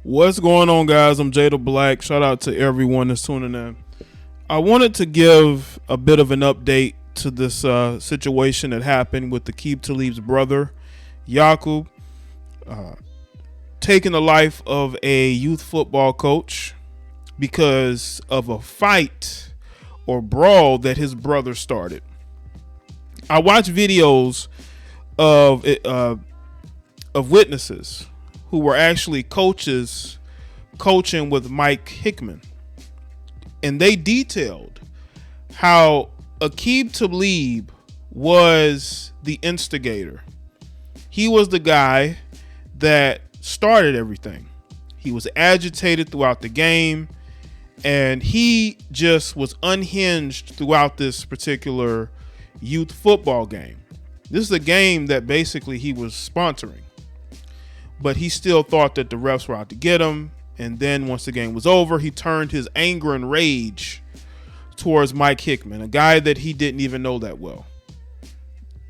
What's going on, guys? I'm Jaye the Black. Shout out to everyone that's tuning in. I wanted to give a bit of an update to this situation that happened with Aqib Talib's brother, Yacub, taking the life of a youth football coach because of a fight or brawl that his brother started. I watched videos of witnesses who were actually coaches coaching with Mike Hickmon. And they detailed how Aqib Talib was the instigator. He was the guy that started everything. He was agitated throughout the game, and he just was unhinged throughout this particular youth football game. This is a game that basically he was sponsoring. But he still thought that the refs were out to get him. And then once the game was over, he turned his anger and rage towards Mike Hickmon, a guy that he didn't even know that well.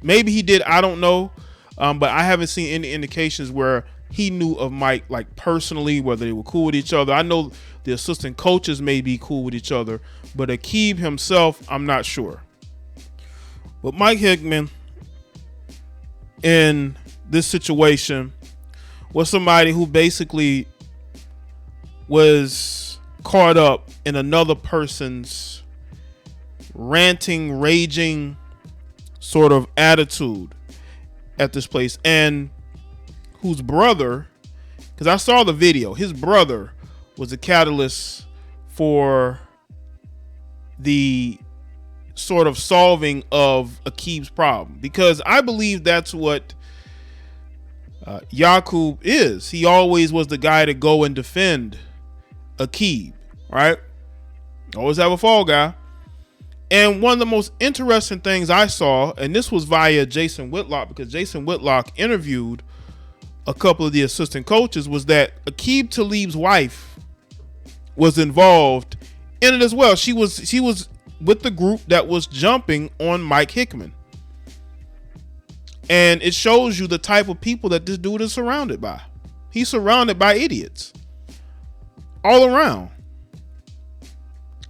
Maybe he did, I don't know. But I haven't seen any indications where he knew of Mike, like personally, whether they were cool with each other. I know the assistant coaches may be cool with each other, but Aqib himself, I'm not sure. But Mike Hickmon, in this situation, was somebody who basically was caught up in another person's ranting, raging sort of attitude at this place, and whose brother, because I saw the video, his brother was a catalyst for the sort of solving of Aqib's problem, because I believe that's what Yacub is. He always was the guy to go and defend Aqib, right? Always have a fall guy. And one of the most interesting things I saw, and this was via Jason Whitlock, because Jason Whitlock interviewed a couple of the assistant coaches, was that Aqib Talib's wife was involved in it as well. She was with the group that was jumping on Mike Hickmon. And it shows you the type of people that this dude is surrounded by. He's surrounded by idiots all around.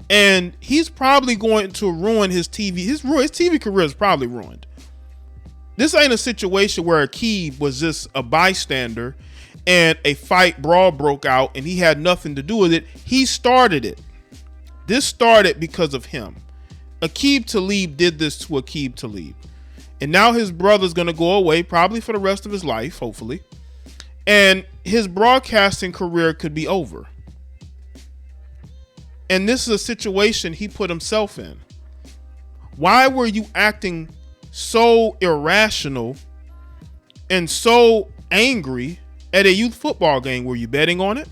And he's probably going to ruin his TV. His TV career is probably ruined. This ain't a situation where Aqib was just a bystander and a fight brawl broke out and he had nothing to do with it. He started it. This started because of him. Aqib Talib did this to Aqib Talib. And now his brother's going to go away probably for the rest of his life, hopefully. And his broadcasting career could be over. And this is a situation he put himself in. Why were you acting so irrational and so angry at a youth football game? Were you betting on it?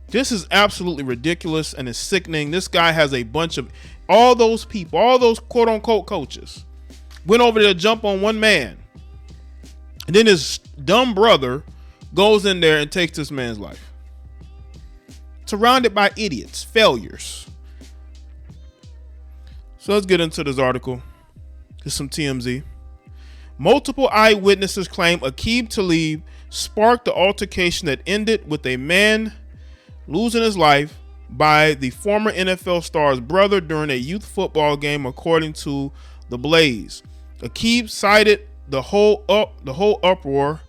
This is absolutely ridiculous and it's sickening. This guy has a bunch of, all those people, all those quote unquote coaches went over there to jump on one man. And then his dumb brother goes in there and takes this man's life. Surrounded by idiots, failures. So let's get into this article. Here's some TMZ. Multiple eyewitnesses claim Aqib Talib sparked the altercation that ended with a man losing his life by the former NFL star's brother during a youth football game, according to The Blaze. Aqib cited the whole uproar.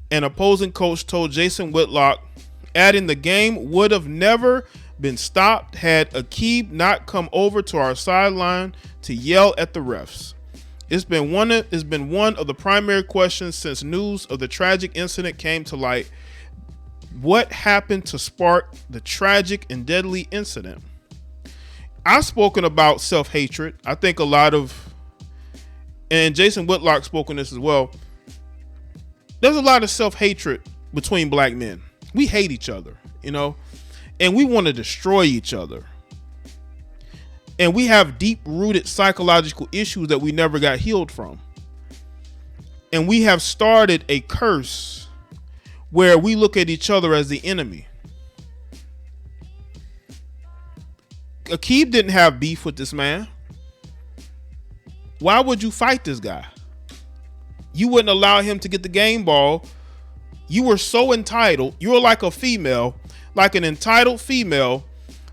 An opposing coach told Jason Whitlock, adding, the game would have never been stopped had Aqib not come over to our sideline to yell at the refs. It's been one of the primary questions since news of the tragic incident came to light. What happened to spark the tragic and deadly incident? I've spoken about self-hatred. I think a lot of, and Jason Whitlock spoke on this as well, there's a lot of self-hatred between black men. We hate each other, you know, and we want to destroy each other. And we have deep-rooted psychological issues that we never got healed from. And we have started a curse where we look at each other as the enemy. Aqib didn't have beef with this man. Why would you fight this guy? You wouldn't allow him to get the game ball You were so entitled. You were like a female, like an entitled female,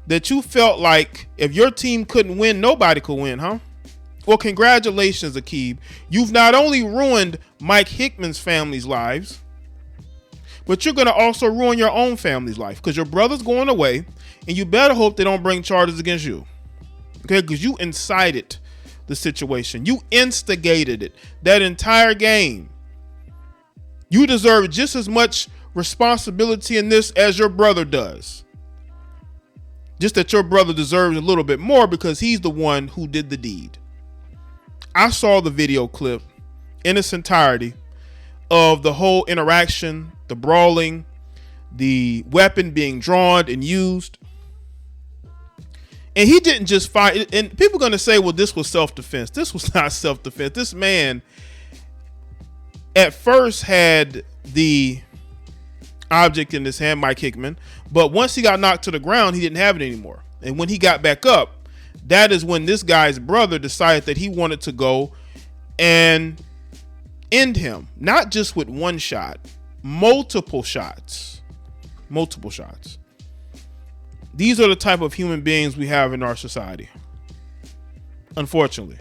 that you felt like if your team couldn't win, nobody could win, huh? Well, congratulations, Aqib. You've not only ruined Mike Hickmon's family's lives, but you're going to also ruin your own family's life because your brother's going away, and you better hope they don't bring charges against you. Okay, because you incited the situation. You instigated it. That entire game. You deserve just as much responsibility in this as your brother does. Just that your brother deserves a little bit more because he's the one who did the deed. I saw the video clip in its entirety of the whole interaction, the brawling, the weapon being drawn and used. And he didn't just fight. And people are going to say, well, this was self-defense. This was not self-defense. This man at first had the object in his hand, Mike Hickmon, but once he got knocked to the ground, he didn't have it anymore. And when he got back up, that is when this guy's brother decided that he wanted to go and end him, not just with one shot, multiple shots. These are the type of human beings we have in our society, unfortunately.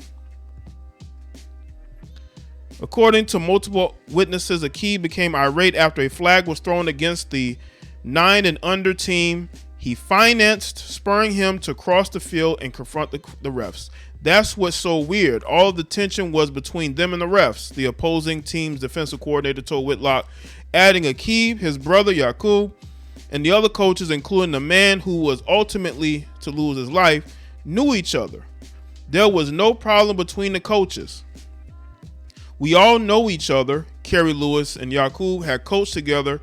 According to multiple witnesses, Aqib became irate after a flag was thrown against the 9 and under team he financed, spurring him to cross the field and confront the refs. That's what's so weird. All the tension was between them and the refs, the opposing team's defensive coordinator told Whitlock, adding Aqib, his brother Yacub, and the other coaches, including the man who was ultimately to lose his life, knew each other. There was no problem between the coaches. We all know each other. Kerry Lewis and Yacub had coached together.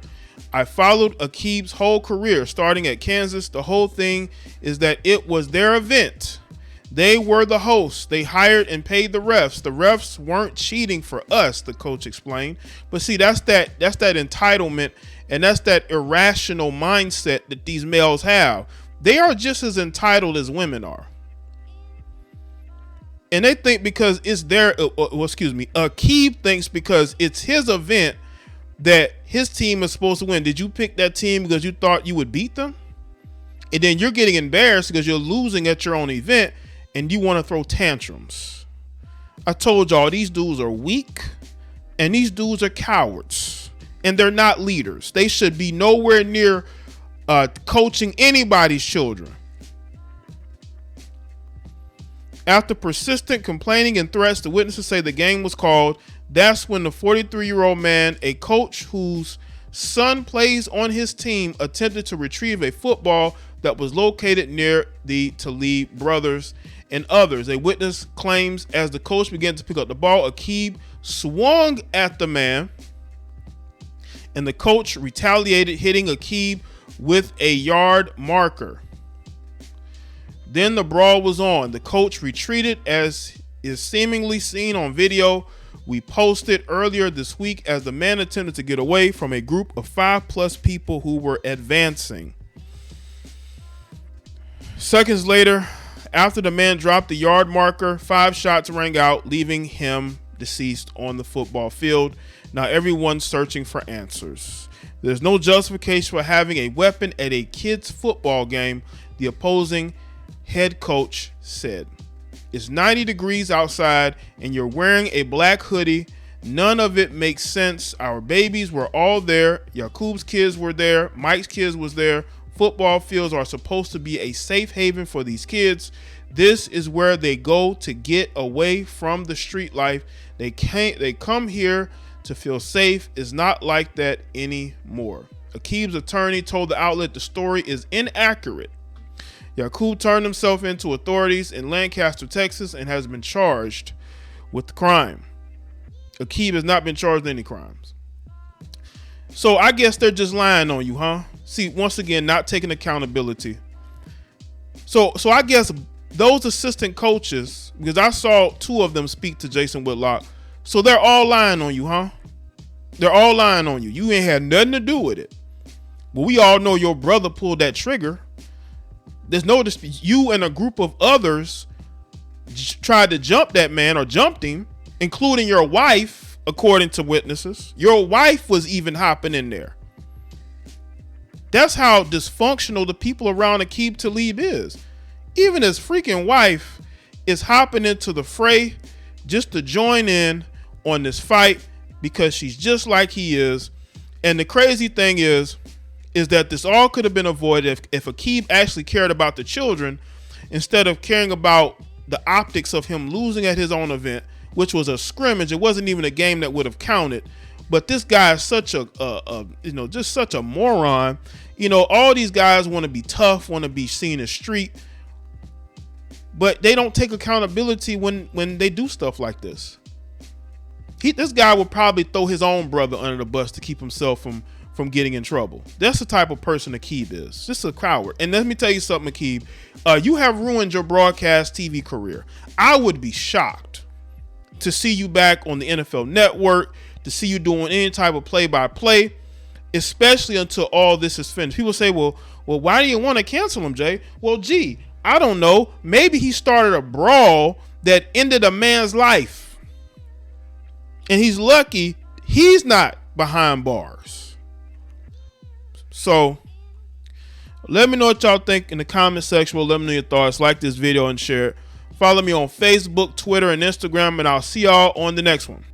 I followed Aqib's whole career, starting at Kansas. The whole thing is that it was their event. They were the hosts. They hired and paid the refs. The refs weren't cheating for us, the coach explained. But see, that's that entitlement, and that's that irrational mindset that these males have. They are just as entitled as women are. And they think because it's Aqib thinks because it's his event that his team is supposed to win. Did you pick that team because you thought you would beat them? And then you're getting embarrassed because you're losing at your own event and you want to throw tantrums. I told y'all these dudes are weak and these dudes are cowards and they're not leaders. They should be nowhere near coaching anybody's children. After persistent complaining and threats, the witnesses say the game was called. That's when the 43-year-old man, a coach whose son plays on his team, attempted to retrieve a football that was located near the Talib brothers and others. A witness claims as the coach began to pick up the ball, Aqib swung at the man, and the coach retaliated, hitting Aqib with a yard marker. Then the brawl was on. The coach retreated, as is seemingly seen on video we posted earlier this week, as the man attempted to get away from a group of 5+ people who were advancing. Seconds later, after the man dropped the yard marker, 5 shots rang out, leaving him deceased on the football field. Now everyone's searching for answers. There's no justification for having a weapon at a kids' football game, the opposing head coach said. It's 90 degrees outside and you're wearing a black hoodie. None of it makes sense. Our babies were all there. Yacub's kids were there. Mike's kids was there. Football fields are supposed to be a safe haven for these kids. This is where they go to get away from the street life. They come here to feel safe. It's not like that anymore. Aqib's attorney told the outlet the story is inaccurate. Yacub turned himself into authorities in Lancaster, Texas, and has been charged with the crime. Aqib has not been charged with any crimes. So I guess they're just lying on you, huh? See, once again, not taking accountability. So I guess those assistant coaches, because I saw 2 of them speak to Jason Whitlock, so they're all lying on you, huh? They're all lying on you. You ain't had nothing to do with it. Well, we all know your brother pulled that trigger. There's no dispute. You and a group of others tried to jump that man or jumped him, including your wife according to witnesses. Your wife was even hopping in there. That's how dysfunctional the people around Aqib Talib is. Even his freaking wife is hopping into the fray just to join in on this fight because she's just like he is. And the crazy thing is that this all could have been avoided if Aqib actually cared about the children instead of caring about the optics of him losing at his own event, which was a scrimmage. It wasn't even a game that would have counted. But this guy is such a just such a moron. You know, all these guys want to be tough, want to be seen as street, but they don't take accountability when they do stuff like this. This guy would probably throw his own brother under the bus to keep himself from getting in trouble. That's the type of person Aqib is. Just a coward. And let me tell you something, Aqib. You have ruined your broadcast TV career. I would be shocked to see you back on the NFL Network, to see you doing any type of play-by-play, especially until all this is finished. People say, well, why do you want to cancel him, Jay? Well, gee, I don't know. Maybe he started a brawl that ended a man's life. And he's lucky he's not behind bars. So let me know what y'all think in the comment section. Let me know your thoughts. Like this video and share it. Follow me on Facebook, Twitter, and Instagram, and I'll see y'all on the next one.